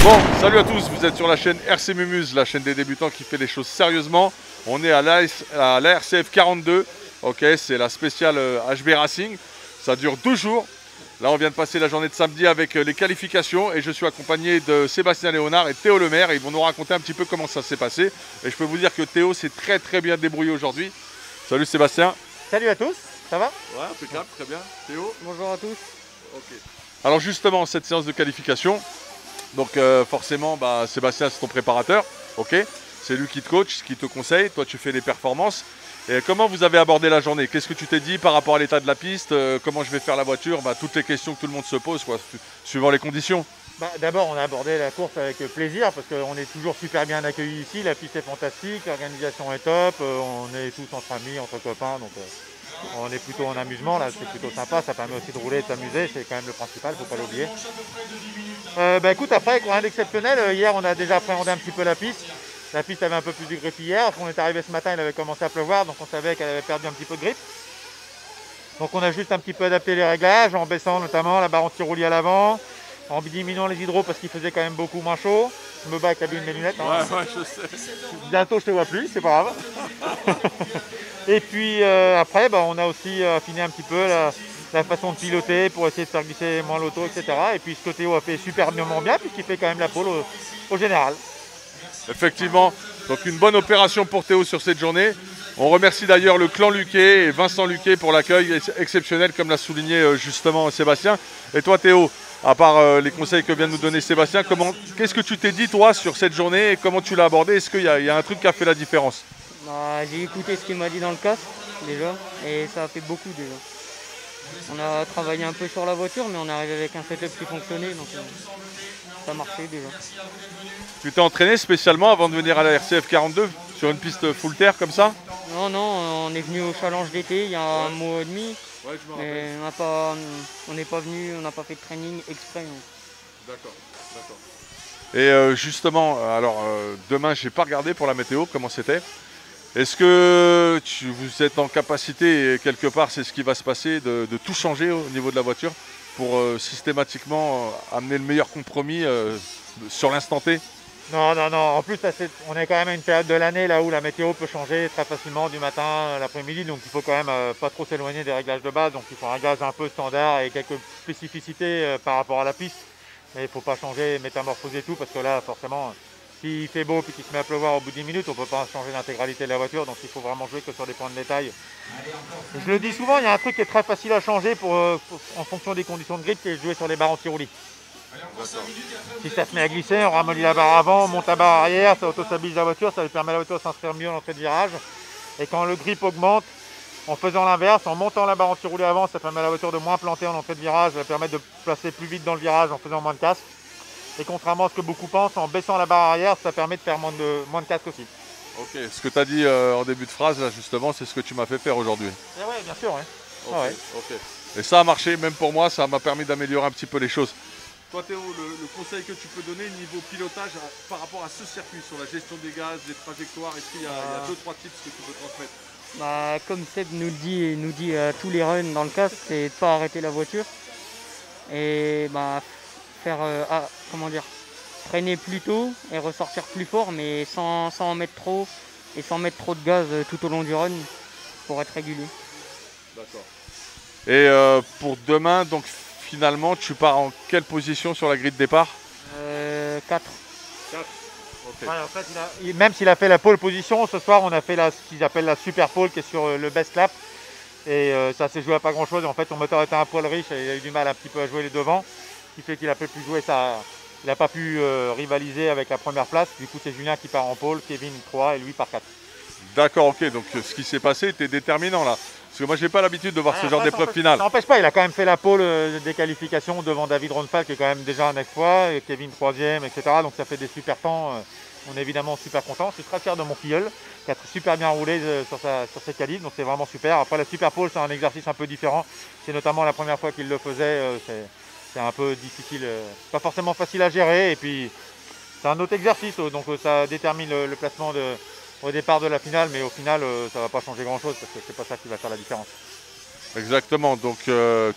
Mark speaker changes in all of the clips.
Speaker 1: Bon, salut à tous, vous êtes sur la chaîne RC Mumuse, la chaîne des débutants qui fait les choses sérieusement. On est à la RCF 42, ok, c'est la spéciale HB Racing. Ça dure 2 jours. Là, on vient de passer la journée de samedi avec les qualifications et je suis accompagné de Sébastien Léonard et Théo Lemaire. Ils vont nous raconter un petit peu comment ça s'est passé. Et je peux vous dire que Théo s'est très bien débrouillé aujourd'hui. Salut Sébastien.
Speaker 2: Salut à tous, ça va?
Speaker 1: Ouais, impeccable, très bien. Théo?
Speaker 2: Bonjour à tous.
Speaker 1: Ok. Alors justement, cette séance de qualification, donc forcément, Sébastien, c'est ton préparateur, ok? C'est lui qui te coach, qui te conseille. Toi, tu fais les performances. Et comment vous avez abordé la journée? Qu'est-ce que tu t'es dit par rapport à l'état de la piste? Comment je vais faire la voiture? Toutes les questions que tout le monde se pose, quoi, suivant les conditions.
Speaker 2: D'abord, on a abordé la course avec plaisir parce qu'on est toujours super bien accueillis ici. La piste est fantastique, l'organisation est top. On est tous entre amis, entre copains. Donc, on est plutôt en amusement. Là, c'est plutôt sympa. Ça permet aussi de rouler, de s'amuser. C'est quand même le principal, il ne faut pas l'oublier. Écoute, après, rien d'exceptionnel. Hier, on a déjà appréhendé un petit peu la piste. La piste avait un peu plus de grip hier. Quand on est arrivé ce matin, il avait commencé à pleuvoir, donc on savait qu'elle avait perdu un petit peu de grip. Donc on a juste un petit peu adapté les réglages, en baissant notamment la barre anti-roulis à l'avant, en diminuant les hydros parce qu'il faisait quand même beaucoup moins chaud. Je me bats avec la bille de mes lunettes. Hein.
Speaker 1: Ouais, je sais.
Speaker 2: Bientôt je te vois plus, c'est pas grave. Et puis après, on a aussi affiné un petit peu la façon de piloter pour essayer de faire glisser moins l'auto, etc. Et puis ce que Théo a fait superbement bien puisqu'il fait quand même la pole au général.
Speaker 1: Effectivement, donc une bonne opération pour Théo sur cette journée. On remercie d'ailleurs le clan Luquet et Vincent Luquet pour l'accueil exceptionnel, comme l'a souligné justement Sébastien. Et toi Théo, à part les conseils que vient de nous donner Sébastien, qu'est-ce que tu t'es dit toi sur cette journée et comment tu l'as abordé? Est-ce qu'il y a un truc qui a fait la différence?
Speaker 3: J'ai écouté ce qu'il m'a dit dans le casque déjà et ça a fait beaucoup déjà. On a travaillé un peu sur la voiture mais on est arrivé avec un setup qui fonctionnait donc ça marchait déjà.
Speaker 1: Tu t'es entraîné spécialement avant de venir à la RCF 42 sur une piste full terre comme ça?
Speaker 3: Non, on est venu au challenge d'été il y a un mois et demi.
Speaker 1: Ouais, je me rappelle.
Speaker 3: Mais on n'est pas venu, on n'a pas fait de training exprès.
Speaker 1: D'accord. Et justement, alors demain, j'ai pas regardé pour la météo comment c'était. Est-ce que vous êtes en capacité, et quelque part, c'est ce qui va se passer, de tout changer au niveau de la voiture pour systématiquement amener le meilleur compromis sur l'instant T?
Speaker 2: Non. En plus, on est quand même à une période de l'année là où la météo peut changer très facilement du matin à l'après-midi. Donc il faut quand même pas trop s'éloigner des réglages de base. Donc il faut un réglage un peu standard et quelques spécificités par rapport à la piste. Mais il ne faut pas changer, métamorphoser tout parce que là, forcément, s'il fait beau et qu'il se met à pleuvoir au bout de 10 minutes, on ne peut pas changer l'intégralité de la voiture. Donc il faut vraiment jouer que sur des points de détail. Et je le dis souvent, il y a un truc qui est très facile à changer en fonction des conditions de grip, c'est jouer sur les barres anti-roulis. Si ça se met à glisser, on ramollit la barre avant, on monte la barre arrière, ça auto-stabilise la voiture, ça lui permet à la voiture de s'inscrire mieux en entrée de virage. Et quand le grip augmente, en faisant l'inverse, en montant la barre anti-roulis avant, ça permet à la voiture de moins planter en entrée de virage, ça permet de placer plus vite dans le virage en faisant moins de casse. Et contrairement à ce que beaucoup pensent, en baissant la barre arrière, ça permet de faire moins de casse aussi.
Speaker 1: Ok, ce que tu as dit en début de phrase, là, justement, c'est ce que tu m'as fait faire aujourd'hui.
Speaker 2: Oui, bien sûr. Ouais.
Speaker 1: Okay, ok. Et ça a marché, même pour moi, ça m'a permis d'améliorer un petit peu les choses. Toi Théo, le conseil que tu peux donner niveau pilotage par rapport à ce circuit, sur la gestion des gaz, des trajectoires, est-ce qu'il y a 2-3 tips que tu peux transmettre?
Speaker 3: Comme Seb nous dit à tous les runs dans le casque, c'est de ne pas arrêter la voiture et faire freiner plus tôt et ressortir plus fort, mais sans en mettre trop et sans mettre trop de gaz tout au long du run pour être régulier.
Speaker 1: D'accord. Et pour demain, donc finalement, tu pars en quelle position sur la grille de départ?
Speaker 3: 4.
Speaker 1: Okay.
Speaker 2: Ouais, en fait, même s'il a fait la pole position, ce soir on a fait ce qu'ils appellent la super pole qui est sur le best lap. Et ça s'est joué à pas grand chose. En fait, son moteur était un poil riche et il a eu du mal un petit peu à jouer les devants. Ce qui fait qu'il a pas pu jouer ça. Il n'a pas pu rivaliser avec la première place. Du coup, c'est Julien qui part en pole, Kevin 3 et lui par 4.
Speaker 1: D'accord, ok. Donc ce qui s'est passé était déterminant là. Parce que moi, j'ai pas l'habitude de voir ce genre d'épreuve finale.
Speaker 2: Ça n'empêche pas, il a quand même fait la pole des qualifications devant David Ronfal, qui est quand même déjà un exploit, et Kevin 3e, etc. Donc ça fait des super temps. On est évidemment super content. Je suis très fier de mon filleul, qui a super bien roulé sur ses qualifs. Donc c'est vraiment super. Après, la super pole, c'est un exercice un peu différent. C'est notamment la première fois qu'il le faisait. C'est un peu difficile, pas forcément facile à gérer. Et puis, c'est un autre exercice. Donc ça détermine le placement au départ de la finale, mais au final, ça ne va pas changer grand-chose parce que c'est pas ça qui va faire la différence.
Speaker 1: Exactement, donc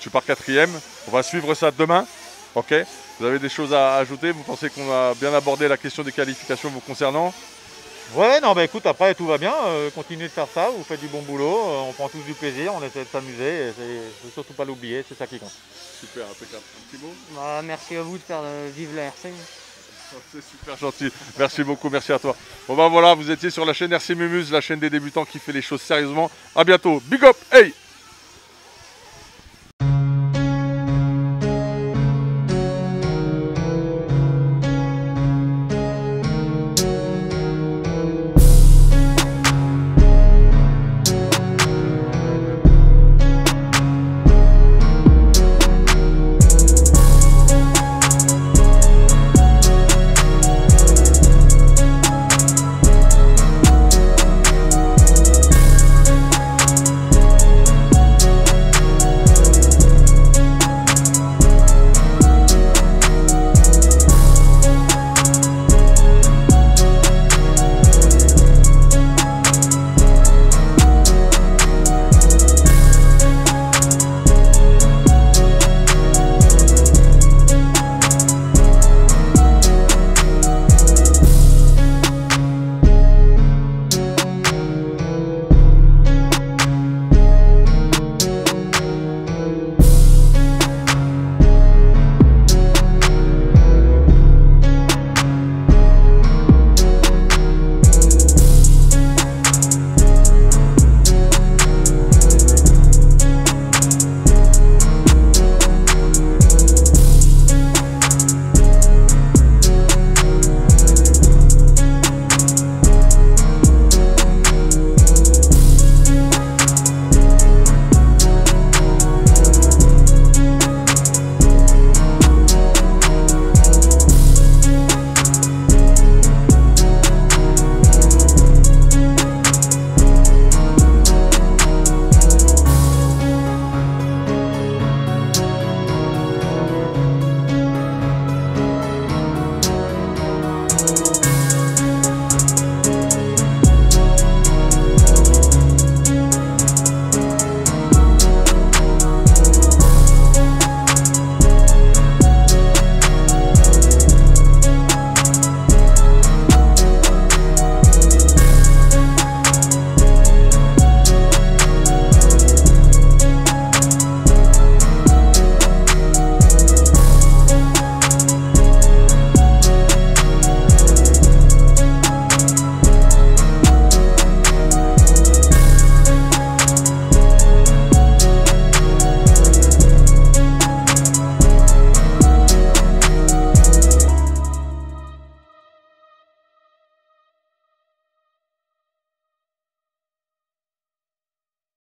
Speaker 1: tu pars 4e. On va suivre ça demain. Ok. Vous avez des choses à ajouter? Vous pensez qu'on a bien abordé la question des qualifications vous concernant?
Speaker 2: Ouais, non, bah écoute, après tout va bien, continuez de faire ça, vous faites du bon boulot, on prend tous du plaisir, on essaie de s'amuser, et faut surtout pas l'oublier, c'est ça qui compte.
Speaker 1: Super, impeccable. Un petit mot?
Speaker 3: Bah, merci à vous de faire vivre la RC.
Speaker 1: C'est super gentil. Merci beaucoup, merci à toi. Bon bah voilà, vous étiez sur la chaîne RC Mumuse, la chaîne des débutants qui fait les choses sérieusement. À bientôt. Big up, hey!